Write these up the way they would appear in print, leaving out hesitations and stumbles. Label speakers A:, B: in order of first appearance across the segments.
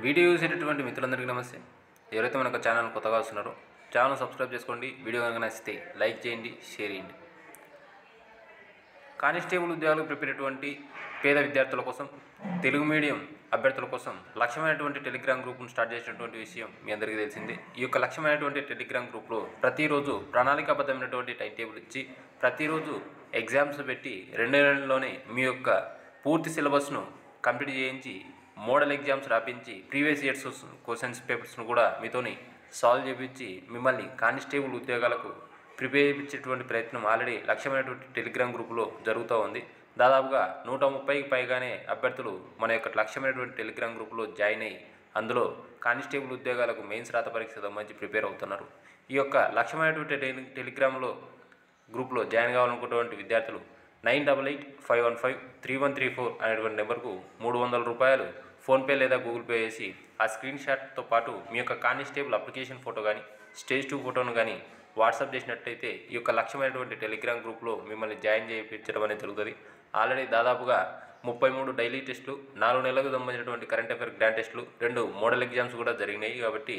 A: Video చూసేటటువంటి మిత్రులందరికీ నమస్తే. ఎవరైతే మనకు ఛానల్ కొత్తగా వస్తున్నారో ఛానల్ సబ్స్క్రైబ్ చేసుకోండి. వీడియో కనుక నచ్చితే లైక్ చేయండి, షేర్ చేయండి. కానిస్టేబుల్ ఉద్యోగాలు ప్రిపేర్ అయ్యేటువంటి పేద విద్యార్థుల కోసం, తెలుగు మీడియం అభ్యర్థుల కోసం లక్ష్యమైనటువంటి టెలిగ్రామ్ గ్రూప్ను స్టార్ట్ చేసినటువంటి విషయం మీ అందరికీ తెలిసిందే. ఈ యొక్క లక్ష్యమైనటువంటి టెలిగ్రామ్ గ్రూప్లో ప్రతిరోజు ప్రణాళికాబద్ధమైనటువంటి టైం టేబుల్ ఇచ్చి ప్రతిరోజు ఎగ్జామ్స్ పెట్టి 2 నెలల్లోనే మీ యొక్క పూర్తి సిలబస్ను కంప్లీట్ చేయించి మోడల్ ఎగ్జామ్స్ రాపించి ప్రీవియస్ ఇయర్స్ క్వశ్చన్స్ పేపర్స్ను కూడా మీతోని సాల్వ్ చేయించి మిమ్మల్ని కానిస్టేబుల్ ఉద్యోగాలకు ప్రిపేర్ చేయించేటువంటి ప్రయత్నం ఆల్రెడీ లక్ష్యమైనటువంటి టెలిగ్రామ్ గ్రూపులో జరుగుతూ ఉంది. దాదాపుగా 130కి పైగానే అభ్యర్థులు మన యొక్క లక్ష్యమైనటువంటి టెలిగ్రామ్ గ్రూపులో జాయిన్ అయ్యి అందులో కానిస్టేబుల్ ఉద్యోగాలకు మెయిన్స్ రాత పరీక్ష సంబంధించి ప్రిపేర్ అవుతున్నారు. ఈ యొక్క లక్ష్యమైనటువంటి టెలిగ్రామ్లో గ్రూప్లో జాయిన్ కావాలనుకున్నటువంటి విద్యార్థులు 9885153134 అనేటువంటి నెంబర్కు 300 రూపాయలు ఫోన్పే లేదా గూగుల్ పే చేసి ఆ స్క్రీన్ షాట్తో పాటు మీ యొక్క కానిస్టేబుల్ అప్లికేషన్ ఫోటో కానీ స్టేజ్ 2 ఫోటోను కానీ వాట్సాప్ చేసినట్టయితే ఈ యొక్క లక్ష్యమైనటువంటి టెలిగ్రామ్ గ్రూప్లో మిమ్మల్ని జాయిన్ చేయించడం అనేది జరుగుతుంది. ఆల్రెడీ దాదాపుగా 33 డైలీ టెస్టులు, 4 నెలలకు సంబంధించినటువంటి కరెంట్ అఫైర్ గ్రాండ్ టెస్టులు, 2 మోడల్ ఎగ్జామ్స్ కూడా జరిగినాయి. కాబట్టి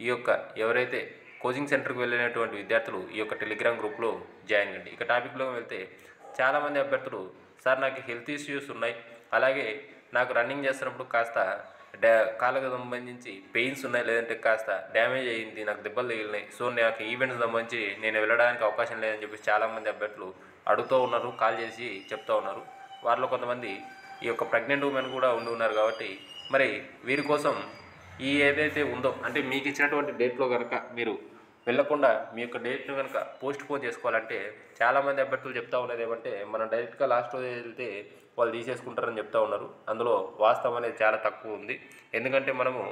A: ఈ యొక్క ఎవరైతే కోచింగ్ సెంటర్కి వెళ్ళినటువంటి విద్యార్థులు ఈ యొక్క టెలిగ్రామ్ గ్రూప్లో జాయిన్ కండి. ఇక టాపిక్లో వెళ్తే చాలామంది అభ్యర్థులు సార్ నాకు హెల్త్ ఇష్యూస్ ఉన్నాయి, అలాగే నాకు రన్నింగ్ చేస్తున్నప్పుడు కాస్త కాళ్ళకు సంబంధించి పెయిన్స్ ఉన్నాయి, లేదంటే కాస్త డ్యామేజ్ అయ్యింది, నాకు దెబ్బలు తగిలినాయి, సో నాకు ఈవెంట్స్ సంబంధించి నేను వెళ్ళడానికి అవకాశం లేదని చెప్పి చాలామంది అభ్యర్థులు అడుగుతూ ఉన్నారు, కాల్ చేసి చెప్తూ ఉన్నారు. వారిలో కొంతమంది ఈ యొక్క ప్రెగ్నెంట్ ఉమెన్ కూడా ఉన్నారు. కాబట్టి మరి వీరి కోసం ఈ ఏదైతే ఉందో అంటే మీకు ఇచ్చినటువంటి డేట్లో కనుక మీరు వెళ్ళకుండా మీ యొక్క డేట్ను కనుక పోస్ట్ పోన్ చేసుకోవాలంటే చాలామంది అభ్యర్థులు చెప్తా ఉన్నది ఏమంటే మనం డైరెక్ట్గా లాస్ట్ రోజు వెళ్తే వాళ్ళు తీసేసుకుంటారని చెప్తా ఉన్నారు. అందులో వాస్తవం అనేది చాలా తక్కువ ఉంది. ఎందుకంటే మనము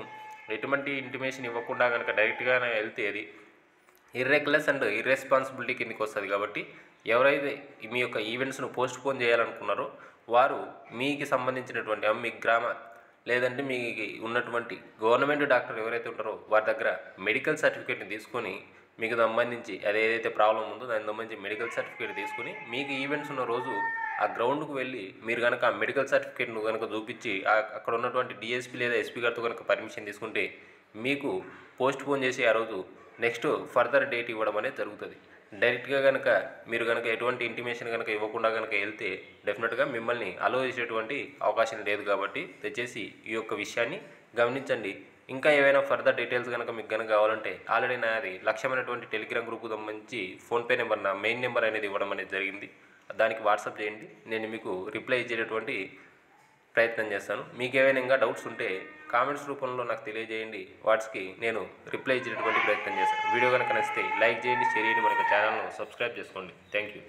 A: ఎటువంటి ఇంటిమేషన్ ఇవ్వకుండా కనుక డైరెక్ట్గానే వెళ్తే అది ఇర్రెగ్యులర్స్ అండ్ ఇర్రెస్పాన్సిబిలిటీ కిందకి వస్తుంది. కాబట్టి ఎవరైతే మీ యొక్క ఈవెంట్స్ను పోస్ట్ పోన్ చేయాలనుకున్నారో వారు మీకు సంబంధించినటువంటి మీ గ్రామ లేదంటే మీకు ఉన్నటువంటి గవర్నమెంట్ డాక్టర్ ఎవరైతే ఉంటారో వారి దగ్గర మెడికల్ సర్టిఫికేట్ని తీసుకొని మీకు సంబంధించి అదేదైతే ప్రాబ్లం ఉందో దానికి సంబంధించి మెడికల్ సర్టిఫికేట్ తీసుకుని మీకు ఈవెంట్స్ ఉన్న రోజు ఆ గ్రౌండ్కు వెళ్ళి మీరు కనుక ఆ మెడికల్ సర్టిఫికేట్ను కనుక చూపించి అక్కడ ఉన్నటువంటి డిఎస్పీ లేదా ఎస్పీ గారితో కనుక పర్మిషన్ తీసుకుంటే మీకు పోస్ట్ పోన్ చేసి ఆ రోజు నెక్స్ట్ ఫర్దర్ డేట్ ఇవ్వడం అనేది జరుగుతుంది. డైరెక్ట్గా కనుక మీరు కనుక ఎటువంటి ఇంటిమేషన్ కనుక ఇవ్వకుండా కనుక వెళ్తే డెఫినెట్గా మిమ్మల్ని అలో చేసేటువంటి అవకాశం లేదు. కాబట్టి దయచేసి ఈ యొక్క విషయాన్ని గమనించండి. ఇంకా ఏవైనా ఫర్దర్ డీటెయిల్స్ కనుక మీకు కనుక కావాలంటే ఆల్రెడీ నాది లక్ష్యమైనటువంటి టెలిగ్రామ్ గ్రూప్కు సంబంధించి ఫోన్పే నెంబర్ నా మెయిన్ నెంబర్ అనేది ఇవ్వడం అనేది జరిగింది. దానికి వాట్సాప్ చేయండి, నేను మీకు రిప్లై ఇచ్చేటటువంటి ప్రయత్నం చేస్తాను. మీకు ఏవైనా ఇంకా డౌట్స్ ఉంటే కామెంట్స్ రూపంలో నాకు తెలియజేయండి, వాట్స్కి నేను రిప్లై ఇచ్చేటటువంటి ప్రయత్నం చేస్తాను. వీడియో కనుక నచ్చితే లైక్ చేయండి, షేర్ చేయండి, మనకు ఛానల్ను సబ్స్క్రైబ్ చేసుకోండి. Thank you.